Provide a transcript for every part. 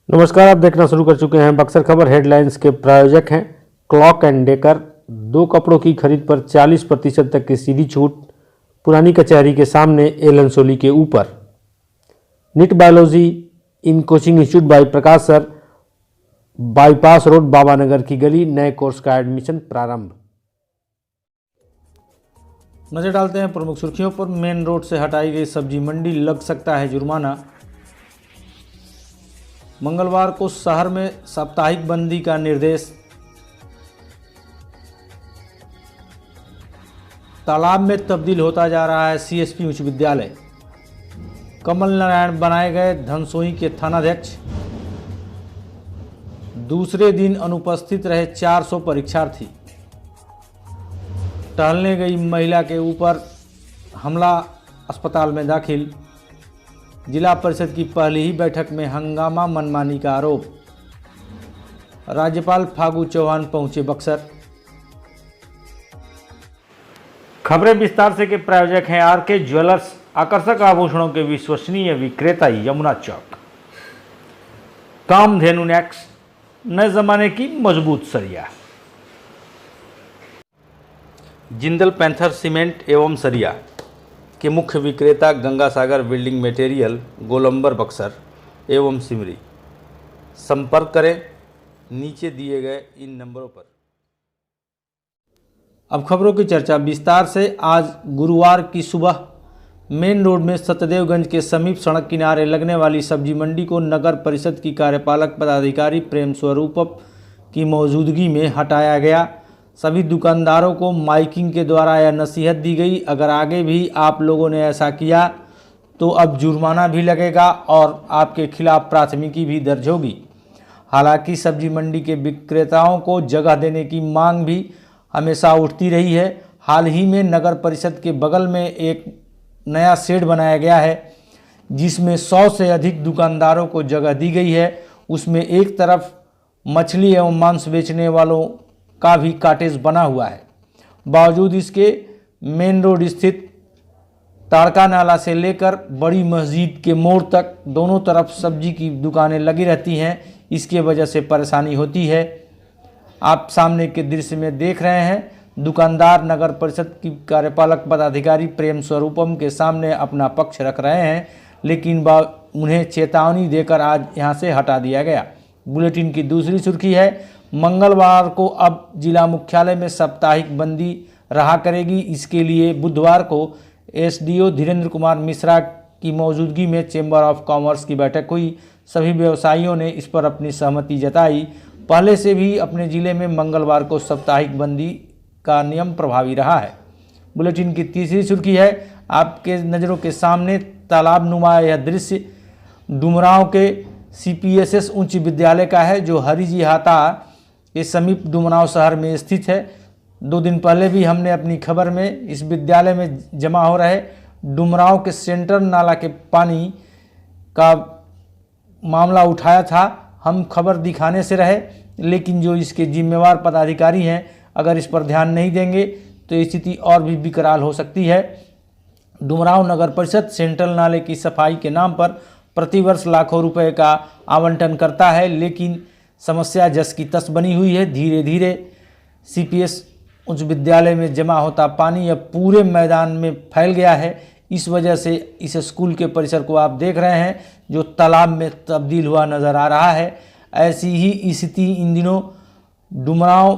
नमस्कार, आप देखना शुरू कर चुके हैं बक्सर खबर। हेडलाइंस के प्रायोजक हैं क्लॉक एंड डेकर। दो कपड़ों की खरीद पर 40% तक की सीधी छूट। पुरानी कचहरी के सामने एलन सोली के ऊपर। NEET biology in coaching institute by Prakash sir, bypass road, Babanagar की गली। नए कोर्स का एडमिशन प्रारंभ। नजर डालते हैं प्रमुख सुर्खियों पर। मेन रोड से हटाई गई सब्जी मंडी, लग सकता है जुर्माना। मंगलवार को शहर में साप्ताहिक बंदी का निर्देश। तालाब में तब्दील होता जा रहा है सीएसपी उच्च विद्यालय। कमल नारायण बनाए गए धनसोई के थानाध्यक्ष। दूसरे दिन अनुपस्थित रहे 400 परीक्षार्थी। टहलने गई महिला के ऊपर हमला, अस्पताल में दाखिल। जिला परिषद की पहली ही बैठक में हंगामा, मनमानी का आरोप। राज्यपाल फागू चौहान पहुंचे बक्सर। खबरें विस्तार से के प्रायोजक हैं आरके ज्वेलर्स, आकर्षक आभूषणों के विश्वसनीय विक्रेता, यमुना चौक। कामधेनु नेक्स, नए जमाने की मजबूत सरिया। जिंदल पैंथर सीमेंट एवं सरिया के मुख्य विक्रेता गंगा सागर बिल्डिंग मटेरियल, गोलंबर बक्सर एवं सिमरी। संपर्क करें नीचे दिए गए इन नंबरों पर। अब खबरों की चर्चा विस्तार से। आज गुरुवार की सुबह मेन रोड में सतदेवगंज के समीप सड़क किनारे लगने वाली सब्जी मंडी को नगर परिषद की कार्यपालक पदाधिकारी प्रेम स्वरूप की मौजूदगी में हटाया गया। सभी दुकानदारों को माइकिंग के द्वारा यह नसीहत दी गई, अगर आगे भी आप लोगों ने ऐसा किया तो अब जुर्माना भी लगेगा और आपके खिलाफ प्राथमिकी भी दर्ज होगी। हालांकि सब्जी मंडी के विक्रेताओं को जगह देने की मांग भी हमेशा उठती रही है। हाल ही में नगर परिषद के बगल में एक नया शेड बनाया गया है जिसमें 100 से अधिक दुकानदारों को जगह दी गई है। उसमें एक तरफ मछली एवं मांस बेचने वालों का भी काटेज बना हुआ है। बावजूद इसके मेन रोड स्थित ताड़का नाला से लेकर बड़ी मस्जिद के मोड़ तक दोनों तरफ सब्जी की दुकानें लगी रहती हैं। इसके वजह से परेशानी होती है। आप सामने के दृश्य में देख रहे हैं, दुकानदार नगर परिषद की कार्यपालक पदाधिकारी प्रेम स्वरूपम के सामने अपना पक्ष रख रहे हैं, लेकिन उन्हें चेतावनी देकर आज यहां से हटा दिया गया। बुलेटिन की दूसरी सुर्खी है, मंगलवार को अब जिला मुख्यालय में साप्ताहिक बंदी रहा करेगी। इसके लिए बुधवार को एसडीओ धीरेन्द्र कुमार मिश्रा की मौजूदगी में चेंबर ऑफ कॉमर्स की बैठक हुई। सभी व्यवसायियों ने इस पर अपनी सहमति जताई। पहले से भी अपने जिले में मंगलवार को साप्ताहिक बंदी का नियम प्रभावी रहा है। बुलेटिन की तीसरी सुर्खी है, आपके नज़रों के सामने तालाब नुमा यह दृश्य डुमरांव के सीपीएसएस उच्च विद्यालय का है, जो हरिजी हाता के समीप डुमरांव शहर में स्थित है। 2 दिन पहले भी हमने अपनी खबर में इस विद्यालय में जमा हो रहे डुमरांव के सेंटर नाला के पानी का मामला उठाया था। हम खबर दिखाने से रहे, लेकिन जो इसके जिम्मेवार पदाधिकारी हैं, अगर इस पर ध्यान नहीं देंगे तो स्थिति और भी विकराल हो सकती है। डुमरांव नगर परिषद सेंट्रल नाले की सफाई के नाम पर प्रतिवर्ष लाखों रुपए का आवंटन करता है, लेकिन समस्या जस की तस बनी हुई है। धीरे धीरे सीपीएस उच्च विद्यालय में जमा होता पानी अब पूरे मैदान में फैल गया है। इस वजह से इस स्कूल के परिसर को आप देख रहे हैं जो तालाब में तब्दील हुआ नज़र आ रहा है। ऐसी ही स्थिति इन दिनों डुमरांव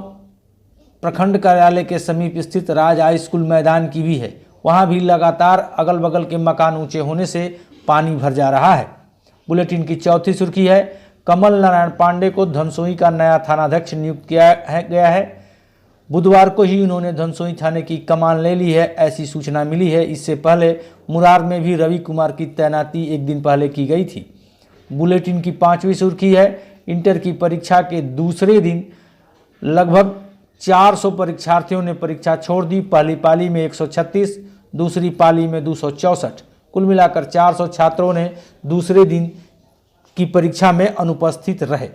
प्रखंड कार्यालय के समीप स्थित राज हाई स्कूल मैदान की भी है। वहाँ भी लगातार अगल बगल के मकान ऊंचे होने से पानी भर जा रहा है। बुलेटिन की चौथी सुर्खी है, कमल नारायण पांडे को धनसोई का नया थानाध्यक्ष नियुक्त किया गया है। बुधवार को ही उन्होंने धनसोई थाने की कमान ले ली है, ऐसी सूचना मिली है। इससे पहले मुरार में भी रवि कुमार की तैनाती एक दिन पहले की गई थी। बुलेटिन की पांचवी सुर्खी है, इंटर की परीक्षा के दूसरे दिन लगभग 400 परीक्षार्थियों ने परीक्षा छोड़ दी। पहली पाली में 136, दूसरी पाली में 264, कुल मिलाकर 400 छात्रों ने दूसरे दिन की परीक्षा में अनुपस्थित रहे।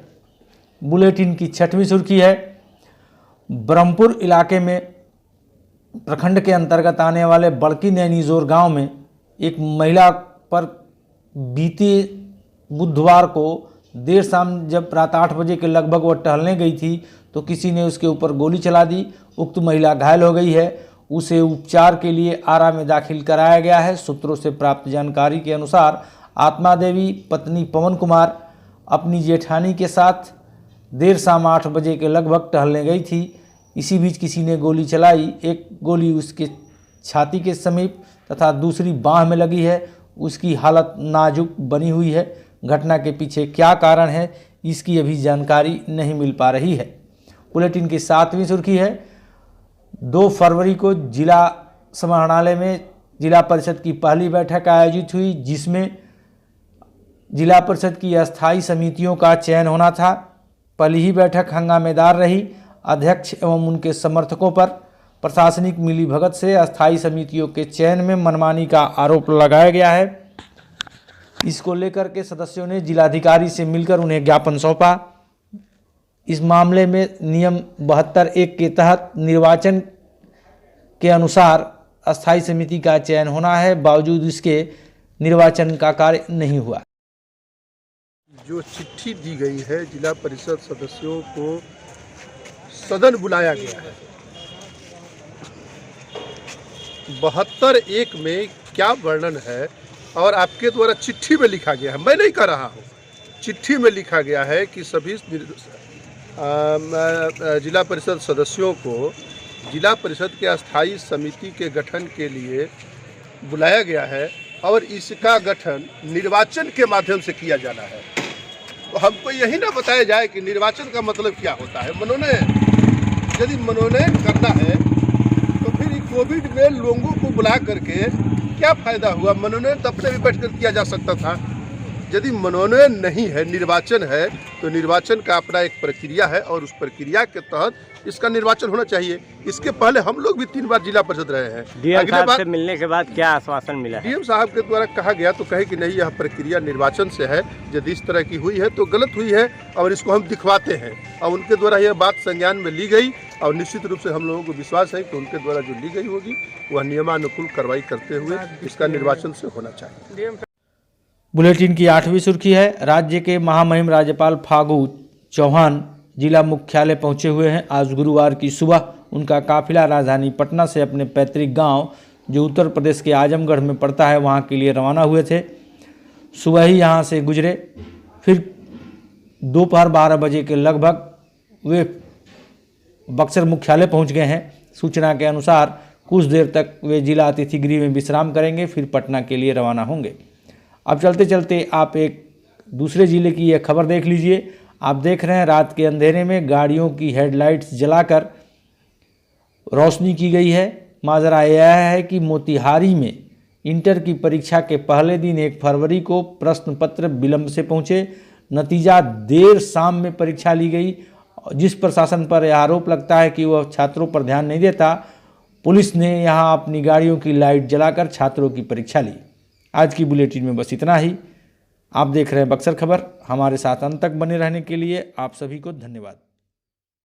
बुलेटिन की छठवीं सुर्खी है, ब्रह्मपुर इलाके में प्रखंड के अंतर्गत आने वाले बड़की नैनीजोर गांव में एक महिला पर बीते बुधवार को देर शाम जब रात 8 बजे के लगभग वह टहलने गई थी तो किसी ने उसके ऊपर गोली चला दी। उक्त महिला घायल हो गई है। उसे उपचार के लिए आरा में दाखिल कराया गया है। सूत्रों से प्राप्त जानकारी के अनुसार आत्मा देवी पत्नी पवन कुमार अपनी जेठानी के साथ देर शाम 8 बजे के लगभग टहलने गई थी। इसी बीच किसी ने गोली चलाई। एक गोली उसके छाती के समीप तथा दूसरी बांह में लगी है। उसकी हालत नाजुक बनी हुई है। घटना के पीछे क्या कारण है इसकी अभी जानकारी नहीं मिल पा रही है। बुलेटिन की 7वीं सुर्खी है, 2 फरवरी को जिला समाहरणालय में जिला परिषद की पहली बैठक आयोजित हुई, जिसमें जिला परिषद की अस्थायी समितियों का चयन होना था। पहली ही बैठक हंगामेदार रही। अध्यक्ष एवं उनके समर्थकों पर प्रशासनिक मिलीभगत से अस्थायी समितियों के चयन में मनमानी का आरोप लगाया गया है। इसको लेकर के सदस्यों ने जिलाधिकारी से मिलकर उन्हें ज्ञापन सौंपा। इस मामले में नियम 72(1) के तहत निर्वाचन के अनुसार अस्थायी समिति का चयन होना है, बावजूद इसके निर्वाचन का कार्य नहीं हुआ। जो चिट्ठी दी गई है जिला परिषद सदस्यों को सदन बुलाया गया है, 72(1) में क्या वर्णन है और आपके द्वारा चिट्ठी में लिखा गया है, मैं नहीं कह रहा हूँ, चिट्ठी में लिखा गया है कि सभी जिला परिषद सदस्यों को जिला परिषद के अस्थायी समिति के गठन के लिए बुलाया गया है और इसका गठन निर्वाचन के माध्यम से किया जाना है। तो हमको यही ना बताया जाए कि निर्वाचन का मतलब क्या होता है। मनोनयन, यदि मनोनयन करना है तो फिर कोविड में लोगों को बुला करके क्या फायदा हुआ? मनोनयन तब से भी बैठकर किया जा सकता था। यदि मनोनयन नहीं है, निर्वाचन है, तो निर्वाचन का अपना एक प्रक्रिया है और उस प्रक्रिया के तहत इसका निर्वाचन होना चाहिए। इसके पहले हम लोग भी 3 बार जिला परिषद रहे हैं। डीएम साहब से मिलने के बाद क्या आश्वासन मिला? डीएम साहब के द्वारा कहा गया तो कहे कि नहीं, यह प्रक्रिया निर्वाचन से है, यदि इस तरह की हुई है तो गलत हुई है और इसको हम दिखवाते हैं। और उनके द्वारा यह बात संज्ञान में ली गई और निश्चित रूप से हम लोगों को विश्वास है कि उनके द्वारा जो ली गई होगी वह नियमानुकूल कार्रवाई करते हुए इसका निर्वाचन से होना चाहिए। बुलेटिन की 8वीं सुर्खी है, राज्य के महामहिम राज्यपाल फागू चौहान जिला मुख्यालय पहुंचे हुए हैं। आज गुरुवार की सुबह उनका काफिला राजधानी पटना से अपने पैतृक गांव, जो उत्तर प्रदेश के आजमगढ़ में पड़ता है, वहां के लिए रवाना हुए थे। सुबह ही यहां से गुजरे, फिर दोपहर 12 बजे के लगभग वे बक्सर मुख्यालय पहुंच गए हैं। सूचना के अनुसार कुछ देर तक वे जिला अतिथि गृह में विश्राम करेंगे, फिर पटना के लिए रवाना होंगे। अब चलते चलते आप एक दूसरे ज़िले की यह खबर देख लीजिए। आप देख रहे हैं, रात के अंधेरे में गाड़ियों की हेडलाइट्स जलाकर रोशनी की गई है। माजरा यह है कि मोतिहारी में इंटर की परीक्षा के पहले दिन 1 फरवरी को प्रश्न पत्र विलंब से पहुंचे। नतीजा देर शाम में परीक्षा ली गई। जिस प्रशासन पर यह आरोप लगता है कि वह छात्रों पर ध्यान नहीं देता, पुलिस ने यहां अपनी गाड़ियों की लाइट जलाकर छात्रों की परीक्षा ली। आज की बुलेटिन में बस इतना ही। आप देख रहे हैं बक्सर खबर। हमारे साथ अंत तक बने रहने के लिए आप सभी को धन्यवाद।